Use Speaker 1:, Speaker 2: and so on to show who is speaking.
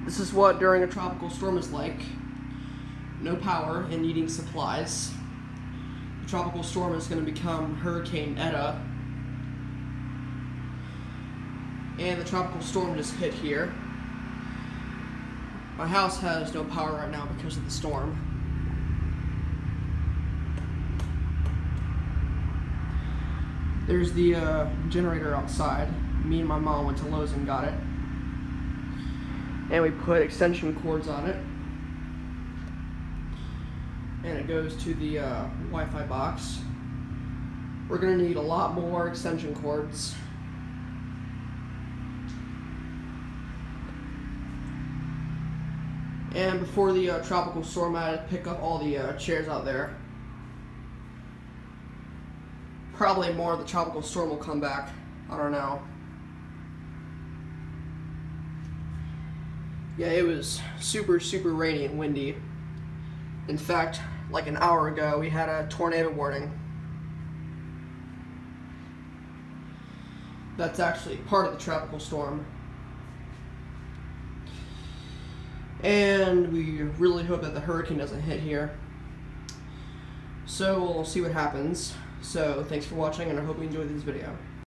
Speaker 1: This is what during a tropical storm is like. No power and needing supplies. The tropical storm is going to become Hurricane Eta. And the tropical storm just hit here. My house has no power right now because of the storm. There's the generator outside. Me and my mom went to Lowe's and got it. And we put extension cords on it. And it goes to the Wi-Fi box. We're going to need a lot more extension cords. And before the tropical storm, I had to pick up all the chairs out there. Probably more of the tropical storm will come back. I don't know. Yeah, it was super rainy and windy. In fact, like an hour ago, we had a tornado warning. That's actually part of the tropical storm. And we really hope that the hurricane doesn't hit here. So we'll see what happens. So thanks for watching, and I hope you enjoyed this video.